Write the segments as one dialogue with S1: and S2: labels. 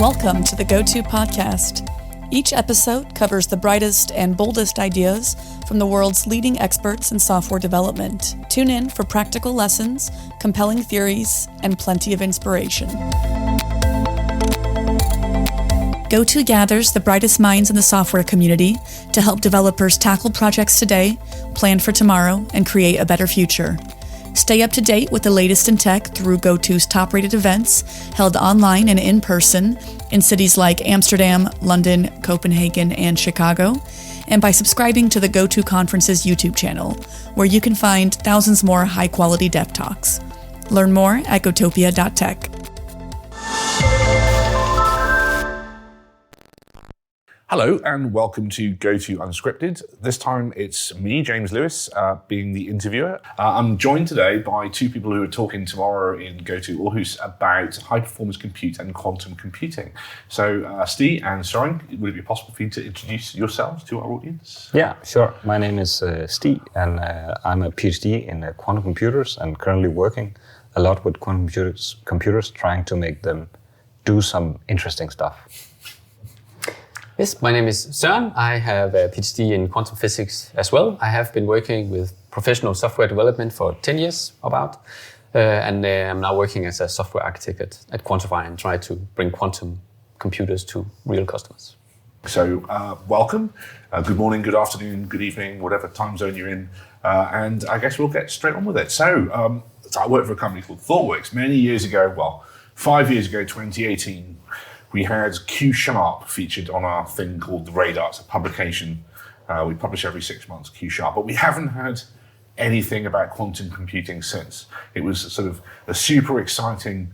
S1: Welcome to the GOTO podcast. Each episode covers the brightest and boldest ideas from the world's leading experts in software development. Tune in for practical lessons, compelling theories, and plenty of inspiration. GOTO gathers the brightest minds in the software community to help developers tackle projects today, plan for tomorrow, and create a better future. Stay up to date with the latest in tech through GOTO's top-rated events held online and in person in cities like Amsterdam, London, Copenhagen, and Chicago, and by subscribing to the GOTO Conference's YouTube channel, where you can find thousands more high-quality dev talks. Learn more at gotopia.tech.
S2: Hello and welcome to GOTO Unscripted. This time it's me, James Lewis, being the interviewer. I'm joined today by two people who are talking tomorrow in GOTO Aarhus about high-performance compute and quantum computing. So Stig and Søren, would it be possible for you to introduce yourselves to our audience?
S3: Yeah, sure. My name is Stig and I'm a PhD in quantum computers and currently working a lot with quantum computers trying to make them do some interesting stuff.
S4: Yes, my name is Søren. I have a PhD in quantum physics as well. I have been working with professional software development for 10 years about, and I'm now working as a software architect at Kvantify and try to bring quantum computers to real customers.
S2: So welcome. Good morning, good afternoon, good evening, whatever time zone you're in. And I guess we'll get straight on with it. So I worked for a company called Thoughtworks many years ago, 5 years ago, 2018. We had Q# featured on our thing called The Radar. It's a publication. We publish every 6 months, Q#, but we haven't had anything about quantum computing since. It was sort of a super exciting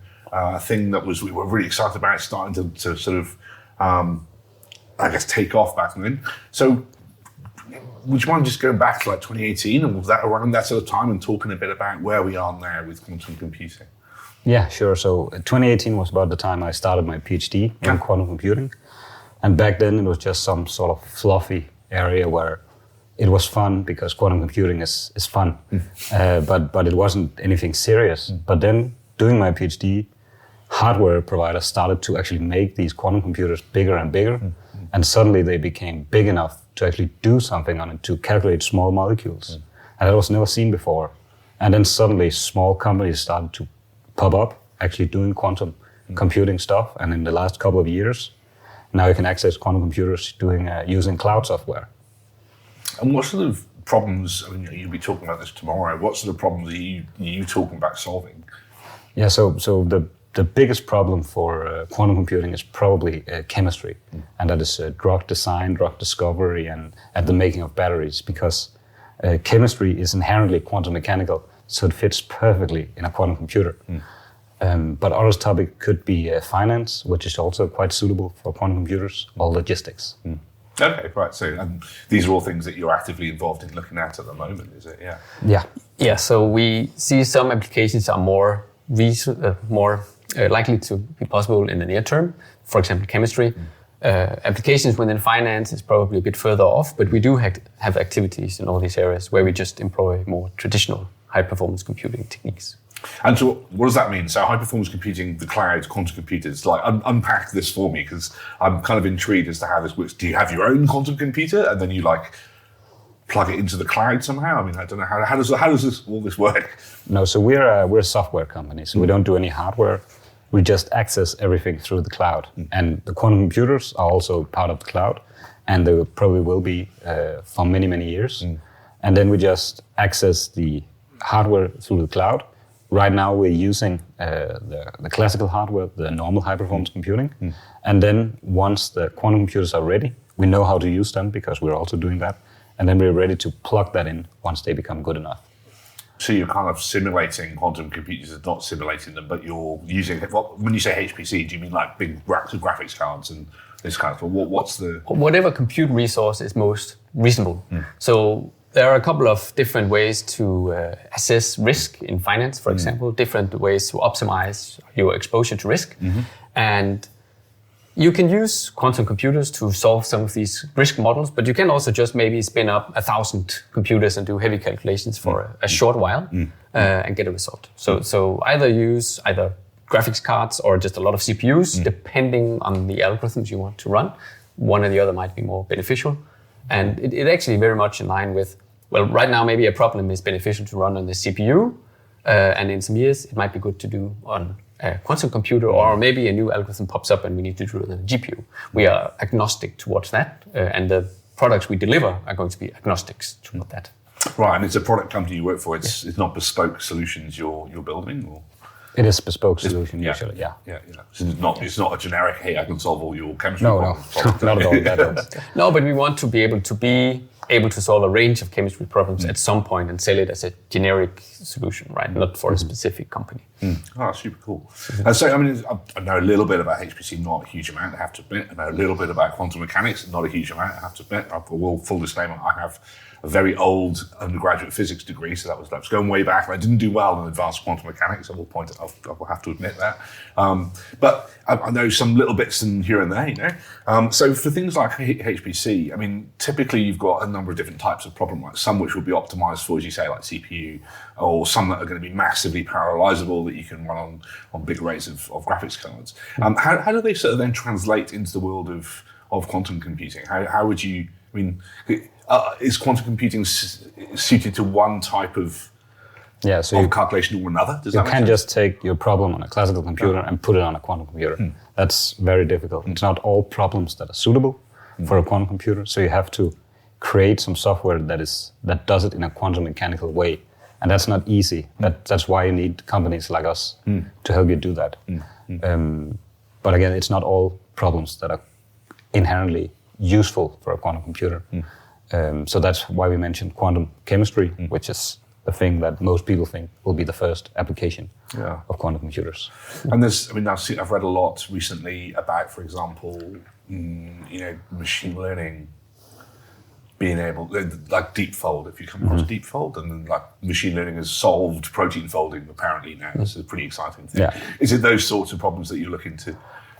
S2: thing that we were really excited about, starting to sort of, take off back then. So would you mind just going back to like 2018 and was that around that sort of time and talking a bit about where we are now with quantum computing?
S3: Yeah, sure. So 2018 was about the time I started my PhD in quantum computing. And back then it was just some sort of fluffy area where it was fun because quantum computing is fun. But it wasn't anything serious. But then doing my PhD, hardware providers started to actually make these quantum computers bigger and bigger. And suddenly they became big enough to actually do something on it, to calculate small molecules. And that was never seen before. And then suddenly small companies started to pop up actually doing quantum computing stuff, and in the last couple of years now you can access quantum computers using cloud software.
S2: And what sort of problems, I mean, you'll be talking about this tomorrow, what sort of problems are you talking about solving?
S3: Yeah, so the biggest problem for quantum computing is probably chemistry, and that is drug design, drug discovery, and the making of batteries, because chemistry is inherently quantum mechanical. So it fits perfectly in a quantum computer. But other topic could be finance, which is also quite suitable for quantum computers, or logistics.
S2: Okay, right. So these are all things that you're actively involved in looking at the moment, is it?
S3: Yeah.
S4: Yeah, so we see some applications are more likely to be possible in the near term. For example, chemistry. Applications within finance is probably a bit further off, but we do have activities in all these areas where we just employ more traditional high-performance computing techniques.
S2: And so what does that mean? So high-performance computing, the cloud, quantum computers, like unpack this for me, because I'm kind of intrigued as to how this works. Do you have your own quantum computer and then you plug it into the cloud somehow? I mean, I don't know, how does all this work?
S3: No, so we're a software company, so we don't do any hardware. We just access everything through the cloud. And the quantum computers are also part of the cloud, and they probably will be for many, many years. And then we just access the hardware through the cloud. Right now we're using the classical hardware, the normal high-performance computing. And then once the quantum computers are ready, we know how to use them because we're also doing that. And then we're ready to plug that in once they become good enough.
S2: So you're kind of simulating quantum computers, not simulating them, but you're using, when you say HPC, do you mean like big graphics cards and this kind of thing? What's the...
S4: Whatever compute resource is most reasonable. So there are a couple of different ways to assess risk in finance, for example, different ways to optimize your exposure to risk. And you can use quantum computers to solve some of these risk models, but you can also just maybe spin up 1,000 computers and do heavy calculations for a short while and get a result. So either use graphics cards or just a lot of CPUs, depending on the algorithms you want to run. One or the other might be more beneficial. And it actually very much in line with, well, right now maybe a problem is beneficial to run on the CPU, and in some years it might be good to do on a quantum computer, or maybe a new algorithm pops up and we need to do it on a GPU. We are agnostic towards that, and the products we deliver are going to be agnostics toward that.
S2: Right, and it's a product company you work for. It's not bespoke solutions you're building, or
S3: it is bespoke solution usually. Yeah.
S2: So it's not a generic. Hey, I can solve all your chemistry
S3: No,
S2: problems.
S3: not at all. That
S4: No, but we want to be able to solve a range of chemistry problems at some point and sell it as a generic solution, right? Not for a specific company.
S2: Oh, super cool. So, I mean, I know a little bit about HPC, not a huge amount, I have to admit. I know a little bit about quantum mechanics, not a huge amount, I have to admit. Full disclaimer, I have a very old undergraduate physics degree, so that was going way back. And I didn't do well in advanced quantum mechanics. I will have to admit that. But I know some little bits in here and there, you know. So for things like HPC, I mean, typically you've got a number of different types of problem, like some which will be optimized for, as you say, like CPU, or some that are going to be massively parallelizable that you can run on big arrays of graphics cards. How do they sort of then translate into the world of quantum computing? How would you, I mean, is quantum computing suited to one type of calculation or another?
S3: You can't just take your problem on a classical computer and put it on a quantum computer. That's very difficult. It's not all problems that are suitable for a quantum computer, so you have to create some software that does it in a quantum mechanical way, and that's not easy. That's why you need companies like us to help you do that. But again, it's not all problems that are inherently useful for a quantum computer. So that's why we mentioned quantum chemistry, which is the thing that most people think will be the first application of quantum computers.
S2: And I've read a lot recently about, for example, machine learning being able, like deep fold. If you come across deep fold, and then like machine learning has solved protein folding apparently now. This is a pretty exciting thing.
S3: Yeah.
S2: Is it those sorts of problems that you're looking to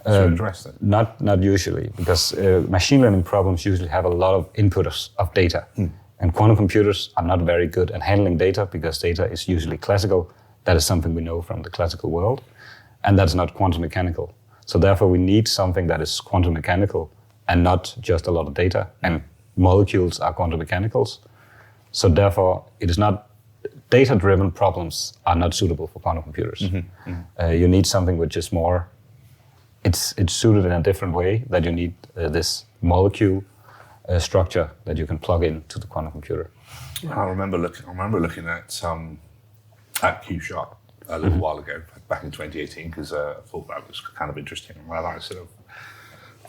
S2: address then?
S3: Not usually, because machine learning problems usually have a lot of input of data. And quantum computers are not very good at handling data, because data is usually classical. That is something we know from the classical world, and that's not quantum mechanical. So therefore we need something that is quantum mechanical and not just a lot of data. And molecules are quantum mechanicals. So therefore it is not, data-driven problems are not suitable for quantum computers. You need something which is more, it's suited in a different way, that you need this molecule structure that you can plug into the quantum computer.
S2: I remember looking at Q-Sharp a little while ago, back in 2018, because I thought that was kind of interesting. And I sort of,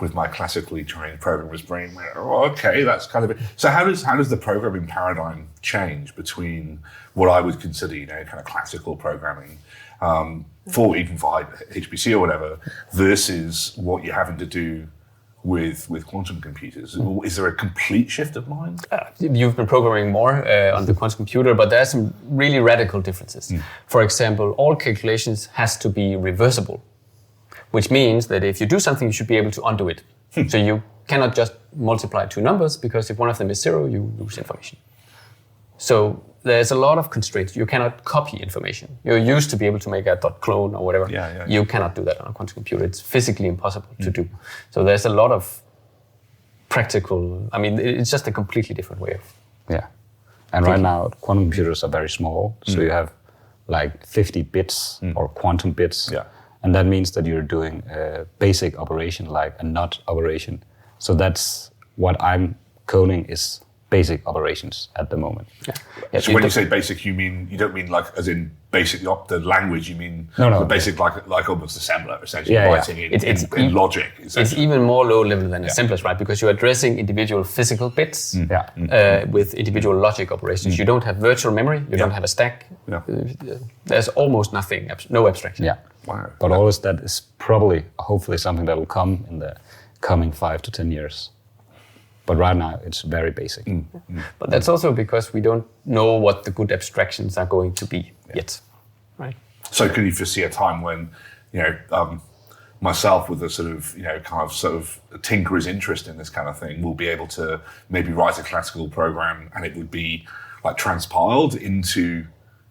S2: with my classically trained programmer's brain, went, oh, okay, that's kind of it. So how does the programming paradigm change between what I would consider, kind of classical programming, for HPC or whatever, versus what you're having to do with quantum computers? Is there a complete shift of mind?
S4: You've been programming more on the quantum computer, but there are some really radical differences. For example, all calculations has to be reversible, which means that if you do something, you should be able to undo it. So you cannot just multiply two numbers, because if one of them is 0, you lose information. So there's a lot of constraints. You cannot copy information. You're used to be able to make a .clone or whatever. You cannot do that on a quantum computer. It's physically impossible to do. So there's a lot of practical, it's just a completely different way of
S3: And right now, quantum computers are very small. So you have like 50 bits or quantum bits. And that means that you're doing a basic operation, like a NOT operation. So that's what I'm coding is basic operations at the moment.
S2: So when you say basic, you don't mean like as in basic the language. You mean
S3: the
S2: basic like almost assembler, essentially writing in logic.
S4: It's even more low level than assemblers, right? Because you're addressing individual physical bits with individual logic operations. You don't have virtual memory. You don't have a stack. There's almost nothing, no abstraction.
S2: Wow.
S3: But all of that is probably, hopefully, something that will come in the coming 5 to 10 years. But right now, it's very basic.
S4: But that's also because we don't know what the good abstractions are going to be yet, right?
S2: So can you foresee a time when, myself with a sort of tinkerer's interest in this kind of thing will be able to maybe write a classical program and it would be like transpiled into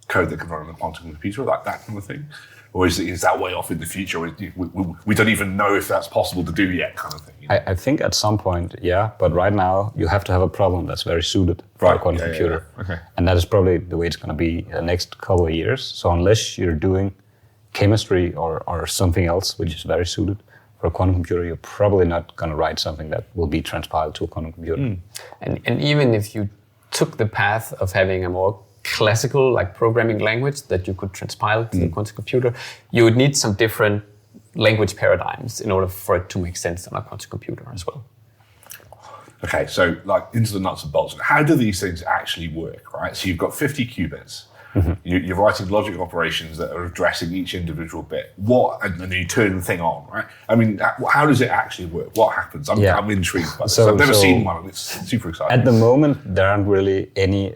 S2: code that can run on a quantum computer, like that kind of thing? Or is that way off in the future? We don't even know if that's possible to do yet, kind of thing.
S3: I think at some point, yeah, but right now you have to have a problem that's very suited for a quantum computer.
S2: Yeah. Okay.
S3: And that is probably the way it's going to be the next couple of years. So unless you're doing chemistry or something else which is very suited for a quantum computer, you're probably not going to write something that will be transpiled to a quantum computer.
S4: And even if you took the path of having a more classical like programming language that you could transpile to the quantum computer, you would need some different language paradigms in order for it to make sense on a quantum computer as well.
S2: Okay, so like into the nuts and bolts. How do these things actually work, right? So you've got 50 qubits. You're writing logic operations that are addressing each individual bit. And then you turn the thing on, right? I mean, how does it actually work? What happens? I'm intrigued by this. I've never seen one, and it's super exciting.
S3: At the moment, there aren't really any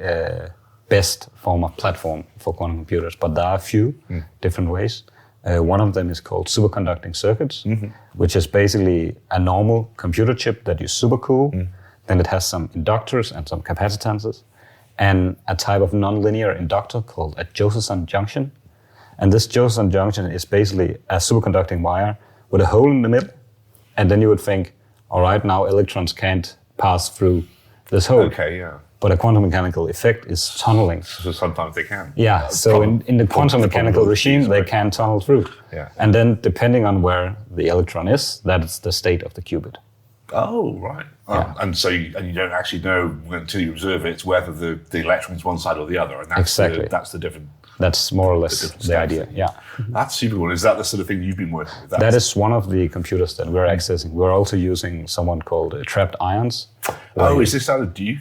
S3: best form of platform for quantum computers, but there are a few different ways. One of them is called superconducting circuits, which is basically a normal computer chip that you supercool. Then it has some inductors and some capacitances, and a type of nonlinear inductor called a Josephson junction. And this Josephson junction is basically a superconducting wire with a hole in the middle. And then you would think, all right, now electrons can't pass through this hole.
S2: Okay, yeah.
S3: But a quantum mechanical effect is tunneling.
S2: So sometimes they can.
S3: Yeah, so in the quantum mechanical regime, they can tunnel through.
S2: Yeah.
S3: And then depending on where the electron is, that is the state of the qubit.
S2: Oh, right.
S3: Yeah.
S2: And so you don't actually know until you observe it whether the electron is one side or the other. And that's
S3: Exactly.
S2: that's the different.
S3: That's more or less
S2: different
S3: the
S2: steps.
S3: idea, yeah.
S2: That's super cool. Is that the sort of thing you've been working with?
S3: That is one of the computers that we're accessing. We're also using someone called trapped ions.
S2: Oh, is this out of Duke?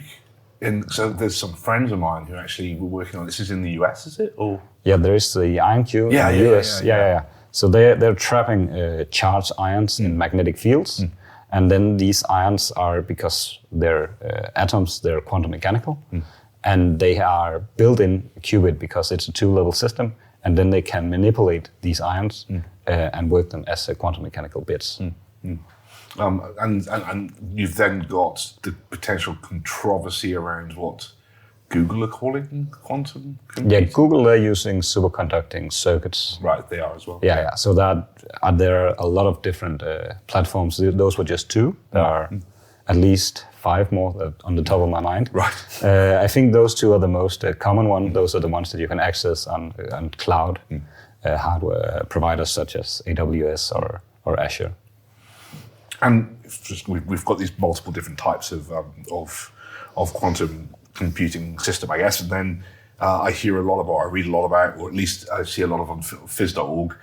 S2: So there's some friends of mine who actually were working on this. Is in the US, is it? Or
S3: Yeah, there is the IonQ in the US. Yeah. So they're trapping charged ions in magnetic fields. And then these ions are, because they're atoms, they're quantum mechanical. And they are built in a qubit because it's a two-level system. And then they can manipulate these ions and work them as quantum mechanical bits.
S2: And you've then got the potential controversy around what Google are calling quantum computing?
S3: Yeah, Google, they're using superconducting circuits.
S2: Right, they are as well.
S3: Yeah. So there are a lot of different platforms. Those were just two. There are at least 5 more on the top of my mind.
S2: Right.
S3: I think those two are the most common one. Those are the ones that you can access on cloud hardware providers such as AWS or Azure.
S2: And we've got these multiple different types of quantum computing system, I guess. And then I hear a lot about, I read a lot about, or at least I see a lot of on phys.org,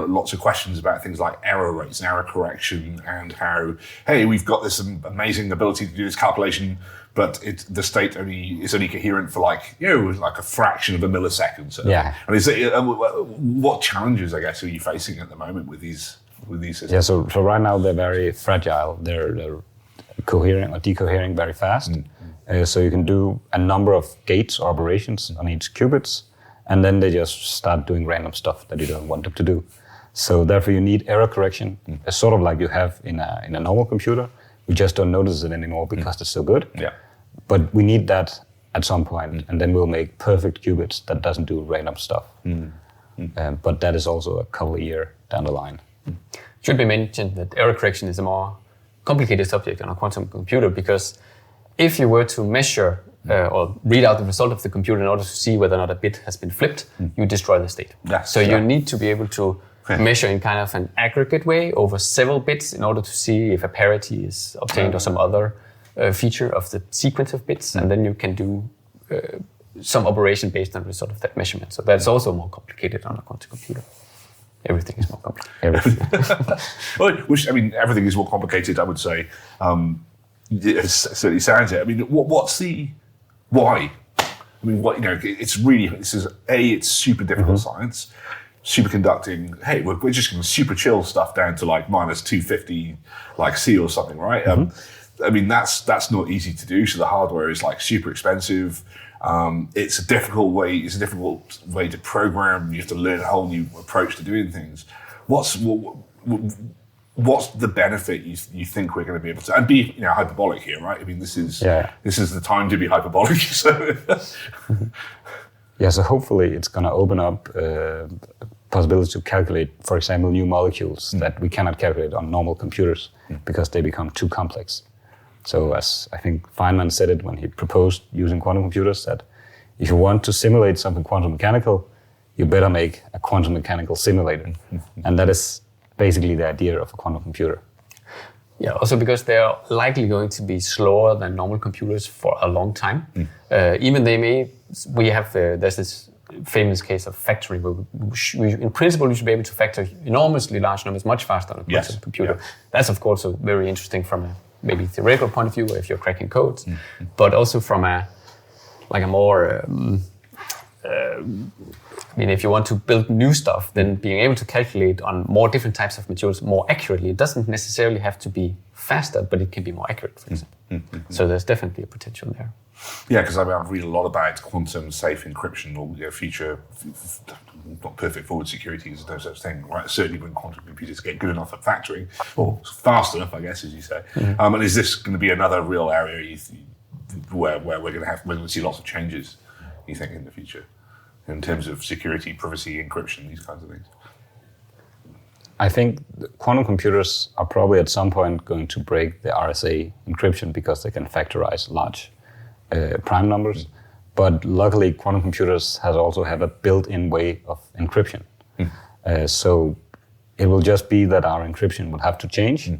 S2: lots of questions about things like error rates and error correction, and how, hey, we've got this amazing ability to do this calculation, but the state is only coherent for like a fraction of a millisecond. So,
S3: yeah.
S2: And what challenges, I guess, are you facing at the moment with these systems?
S3: Yeah. So right now they're very fragile. They're cohering or decohering very fast. So you can do a number of gates or operations on each qubits, and then they just start doing random stuff that you don't want them to do. So therefore you need error correction, sort of like you have in a normal computer. We just don't notice it anymore because they're so good.
S2: Yeah.
S3: But we need that at some point, and then we'll make perfect qubits that doesn't do random stuff. But that is also a couple of years down the line.
S4: Should be mentioned that error correction is a more complicated subject on a quantum computer, because if you were to measure or read out the result of the computer in order to see whether or not a bit has been flipped, you destroy the state. You need to be able to measure in kind of an aggregate way over several bits in order to see if a parity is obtained or some other feature of the sequence of bits, and then you can do some operation based on the result of that measurement. So that's also more complicated on a quantum computer. Everything is more complicated.
S2: Well, which, I mean, everything is more complicated, I would say. It certainly sounds it. I mean, what's the why? I mean, it's really, it's super difficult science. Superconducting, hey, we're just going to super chill stuff down to like minus 250, like C or something, right? I mean, that's not easy to do. So the hardware is like super expensive. It's a difficult way to program. You have to learn a whole new approach to doing things. What's the benefit you think we're going to be able to, and be hyperbolic here, right? I mean, this is the time to be hyperbolic. So
S3: Yeah, so hopefully it's going to open up possibility to calculate, for example, new molecules that we cannot calculate on normal computers because they become too complex. So as I think Feynman said it when he proposed using quantum computers, that if you want to simulate something quantum mechanical, you better make a quantum mechanical simulator. And that is basically the idea of a quantum computer.
S4: Yeah, also because they're likely going to be slower than normal computers for a long time. Even there's this famous case of factoring, where in principle you should be able to factor enormously large numbers much faster on a quantum computer. Yeah. That's of course very interesting from a maybe theoretical point of view, if you're cracking codes, but also from a more if you want to build new stuff, then being able to calculate on more different types of materials more accurately, it doesn't necessarily have to be faster, but it can be more accurate, for example. So there's definitely a potential there.
S2: Yeah, because I read a lot about quantum safe encryption or future, not perfect forward security is no such thing, right? Certainly when quantum computers get good enough at factoring, or fast enough, I guess, as you say. And is this going to be another real area where we're going to see lots of changes, you think, in the future? In terms of security, privacy, encryption, these kinds of things?
S3: I think quantum computers are probably at some point going to break the RSA encryption because they can factorize large prime numbers. But luckily, quantum computers also have a built-in way of encryption. So it will just be that our encryption will have to change,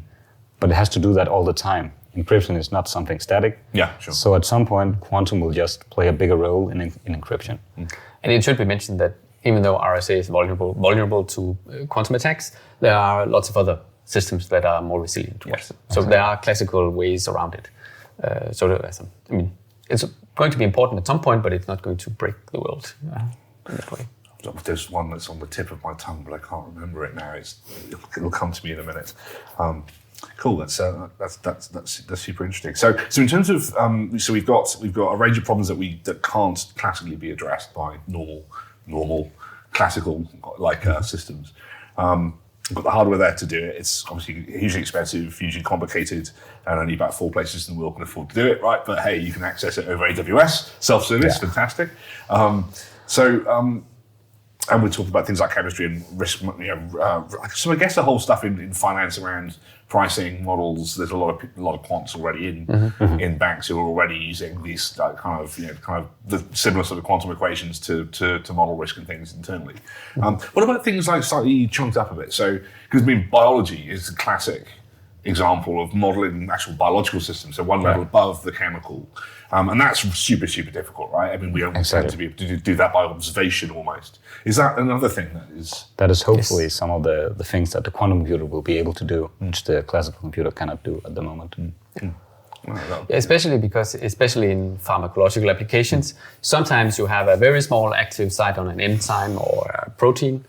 S3: but it has to do that all the time. Encryption is not something static.
S2: Yeah, sure.
S3: So at some point, quantum will just play a bigger role in encryption.
S4: And it should be mentioned that even though RSA is vulnerable to quantum attacks, there are lots of other systems that are more resilient towards it. So there are classical ways around it. It's going to be important at some point, but it's not going to break the world in that way.
S2: There's one that's on the tip of my tongue, but I can't remember it now. It'll come to me in a minute. Cool. That's super interesting. So in terms of so we've got a range of problems that can't classically be addressed by normal classical systems. We've got the hardware there to do it. It's obviously hugely expensive, hugely complicated, and only about 4 places in the world can afford to do it, right? But hey, you can access it over AWS, self-service, fantastic. And we're talking about things like chemistry and risk. So I guess the whole stuff in finance around pricing models. There's a lot of quants already in banks who are already using these kind of the similar sort of quantum equations to model risk and things internally. What about things like slightly chunked up a bit? So because biology is the classic example of modeling actual biological systems, so one level above the chemical. And that's super, super difficult, right? I mean, we don't tend to be able to do that by observation almost. Is that another thing that is...
S3: That is hopefully some of the things that the quantum computer will be able to do, which the classical computer cannot do at the moment.
S4: Especially in pharmacological applications, sometimes you have a very small active site on an enzyme or a protein,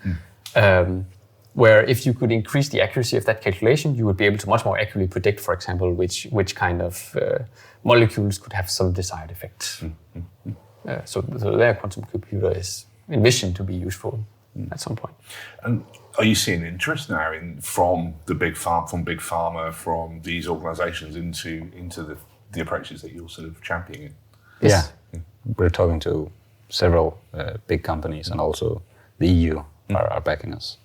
S4: where if you could increase the accuracy of that calculation, you would be able to much more accurately predict, for example, which kind of molecules could have some desired effects. So their quantum computer is envisioned to be useful at some point.
S2: And are you seeing interest now from big pharma, from these organisations into the approaches that you're sort of championing?
S3: Yes. Yeah, we're talking to several big companies, and also the EU are backing us.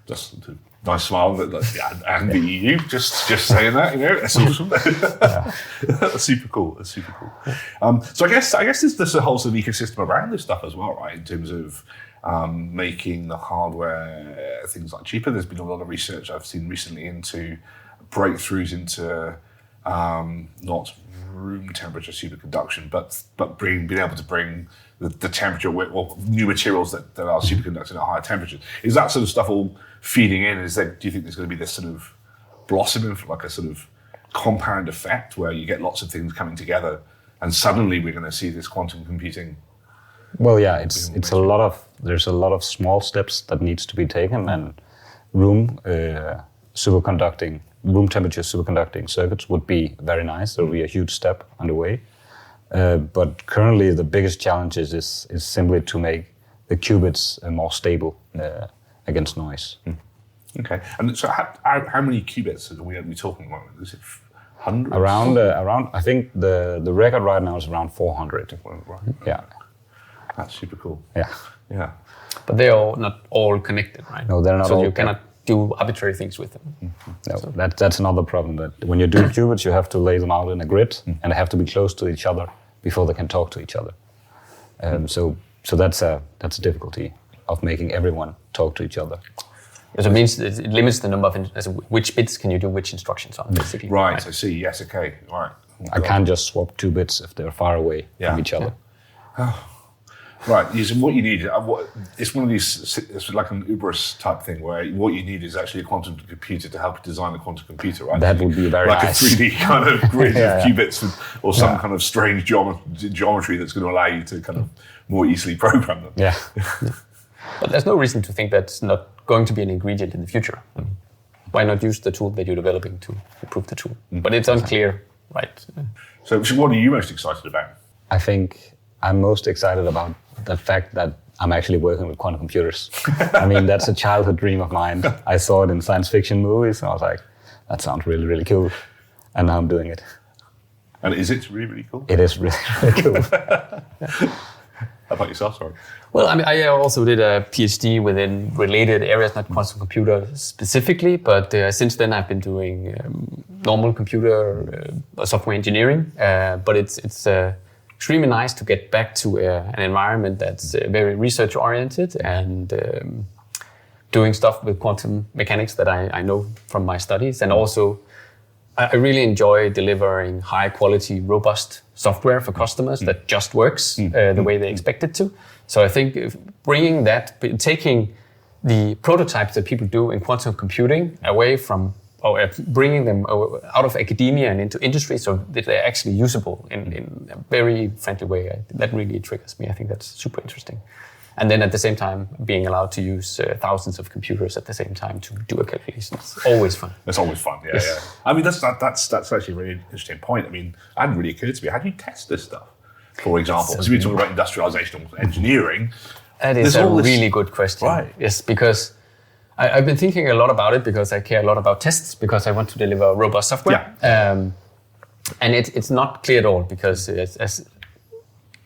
S2: Just a nice smile, and the EU, just saying that, that's awesome. That's super cool. So I guess there's a whole sort of ecosystem around this stuff as well, right? In terms of making the hardware things like cheaper. There's been a lot of research I've seen recently into breakthroughs into not room temperature superconduction, but being able to bring the temperature or new materials that are superconducting at higher temperatures. Is that sort of stuff all feeding in? Do you think there's going to be this sort of blossoming, like a sort of compound effect where you get lots of things coming together and suddenly we're going to see this quantum computing?
S3: Well, yeah, there's a lot of small steps that needs to be taken, and room temperature superconducting circuits would be very nice. There will be a huge step on the way. But currently the biggest challenge is simply to make the qubits more stable against noise.
S2: Okay, and so how many qubits are we talking about? Is it hundreds?
S3: Around I think the record right now is around 400.
S2: Right.
S3: Yeah.
S2: That's super cool.
S3: Yeah.
S4: But they are not all connected, right?
S3: No, they're not
S4: so
S3: all.
S4: So you cannot do arbitrary things with them.
S3: No, that's another problem. That when you do qubits, you have to lay them out in a grid, and they have to be close to each other before they can talk to each other. So that's a difficulty of making everyone talk to each other.
S4: So it means it limits the number of which bits can you do which instructions on, basically.
S2: Right. I see. Yes. Okay. Right.
S3: I can't just swap 2 bits if they're far away from each other.
S2: Right. So what you need, it's one of these, it's like an Ubers type thing where what you need is actually a quantum computer to help you design a quantum computer, right?
S3: That would be very
S2: like
S3: nice.
S2: Like a 3D kind of grid of qubits or some kind of strange geometry that's going to allow you to kind of more easily program them.
S3: Yeah.
S4: But there's no reason to think that's not going to be an ingredient in the future. I mean, why not use the tool that you're developing to improve the tool? But it's unclear, right?
S2: So what are you most excited about?
S3: I think I'm most excited about the fact that I'm actually working with quantum computers. I mean, that's a childhood dream of mine. I saw it in science fiction movies, and I was like, that sounds really, really cool. And now I'm doing it.
S2: And is it really, really cool?
S3: It is really, really cool.
S2: How about yourself, sorry?
S4: Well, I mean, I also did a PhD within related areas, not quantum computer specifically, but since then I've been doing normal computer software engineering. But it's extremely nice to get back to an environment that's very research oriented and doing stuff with quantum mechanics that I know from my studies. And also, I really enjoy delivering high quality, robust software for customers that just works the way they expect it to. So I think bringing that, taking the prototypes that people do in quantum computing away from, or bringing them out of academia and into industry so that they're actually usable in a very friendly way, that really triggers me. I think that's super interesting. And then at the same time, being allowed to use thousands of computers at the same time to do a calculation. It's always fun.
S2: It's always fun, yeah. I mean, that's actually a really interesting point. I mean, it hadn't really occurred to me. How do you test this stuff, for example? Because we were talking about industrialization or engineering.
S4: That is a really good question.
S2: Right.
S4: Yes, because I've been thinking a lot about it because I care a lot about tests because I want to deliver robust software.
S2: Yeah.
S4: And it's not clear at all because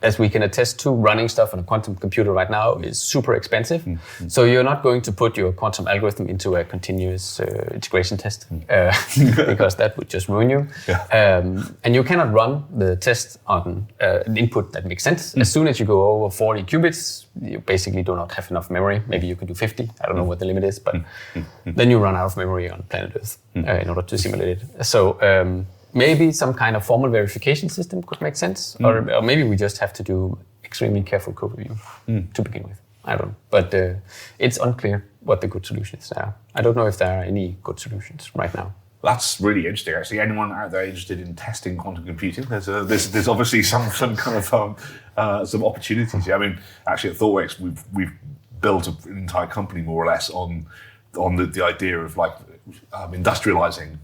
S4: as we can attest to, running stuff on a quantum computer right now is super expensive. Mm-hmm. So you're not going to put your quantum algorithm into a continuous integration test because that would just ruin you. Yeah. And you cannot run the test on an input that makes sense. As soon as you go over 40 qubits, you basically do not have enough memory. Maybe you can do 50. I don't know what the limit is, but then you run out of memory on planet Earth in order to simulate it. So maybe some kind of formal verification system could make sense, or maybe we just have to do extremely careful code review to begin with. I don't know, but it's unclear what the good solutions are. I don't know if there are any good solutions right now.
S2: That's really interesting. Actually, anyone out there interested in testing quantum computing? There's obviously some kind of some opportunities. I mean, actually at Thoughtworks we've built an entire company more or less on the idea of like industrializing,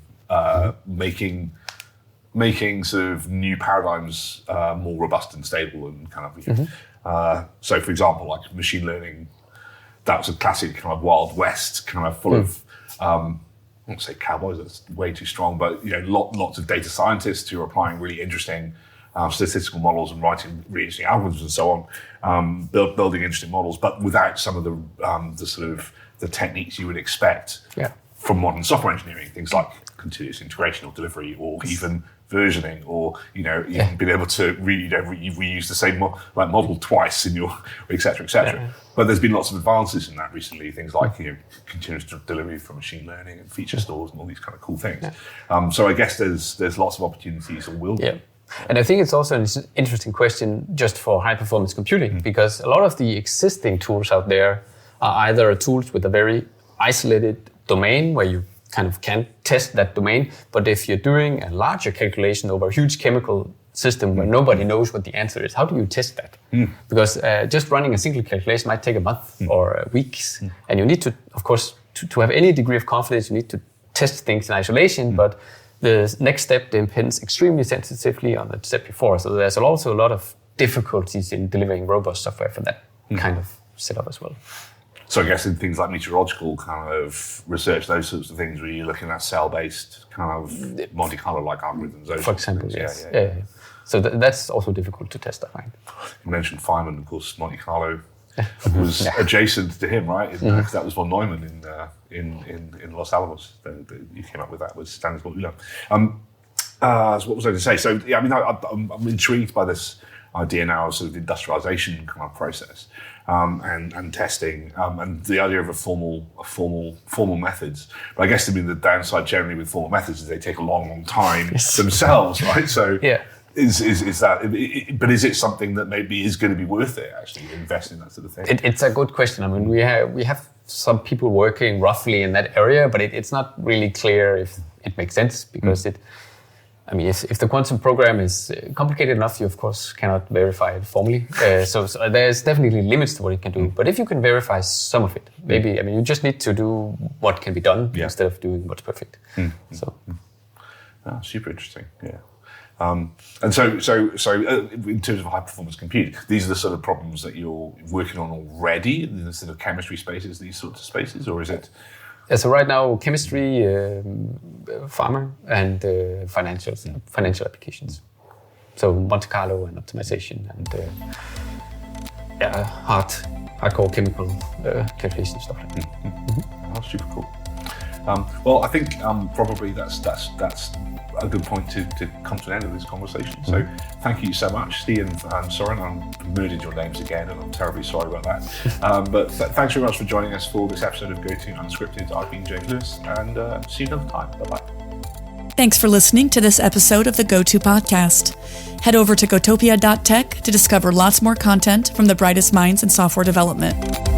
S2: making sort of new paradigms more robust and stable and kind of, so for example, like machine learning, that was a classic kind of Wild West, kind of full of, I won't say cowboys, that's way too strong, but lots of data scientists who are applying really interesting statistical models and writing really interesting algorithms and so on, building interesting models, but without some of the sort of the techniques you would expect from modern software engineering, things like continuous integration or delivery, or even versioning, or even being able to reuse the same model twice in your etc. But there's been lots of advances in that recently. Things like continuous delivery for machine learning and feature stores and all these kind of cool things. So I guess there's lots of opportunities, or will be.
S4: Yeah. And I think it's also an interesting question just for high performance computing, because a lot of the existing tools out there are either tools with a very isolated domain where you kind of can't test that domain. But if you're doing a larger calculation over a huge chemical system where nobody knows what the answer is, how do you test that? Because just running a single calculation might take a month or weeks. And you need to, of course, to have any degree of confidence, you need to test things in isolation. But the next step depends extremely sensitively on the step before. So there's also a lot of difficulties in delivering robust software for that kind of setup as well.
S2: So I guess in things like meteorological kind of research, those sorts of things, where you're looking at cell-based kind of Monte Carlo-like algorithms.
S4: For example, yes. So that's also difficult to test, I find.
S2: You mentioned Feynman, of course. Monte Carlo was adjacent to him, right? That was von Neumann in Los Alamos. You came up with that with Stanislaw Ulam. So what was I going to say? So yeah, I mean, I'm intrigued by this idea now of sort of industrialization kind of process and testing and the idea of formal methods. But I guess the downside generally with formal methods is they take a long time themselves, right? So
S4: yeah.
S2: Is that? But is it something that maybe is going to be worth it actually invest in that sort of thing?
S4: It's a good question. I mean, we have some people working roughly in that area, but it's not really clear if it makes sense because if the quantum program is complicated enough, you of course cannot verify it formally. So there's definitely limits to what it can do. But if you can verify some of it, maybe you just need to do what can be done instead of doing what's perfect. So,
S2: super interesting. Yeah. And so in terms of high performance compute, these are the sort of problems that you're working on already in the sort of chemistry spaces, these sorts of spaces, or is it?
S4: Yeah, so right now, chemistry, pharma, and financial applications. So Monte Carlo and optimization and hardcore chemical calculation stuff like that.
S2: Oh, super cool. Well, I think probably that's a good point to come to an end of this conversation. So thank you so much, Stig and Søren. I'm murdered your names again, and I'm terribly sorry about that. But thanks very much for joining us for this episode of GOTO Unscripted. I've been James Lewis, and see you another time. Bye-bye.
S1: Thanks for listening to this episode of the GOTO podcast. Head over to gotopia.tech to discover lots more content from the brightest minds in software development.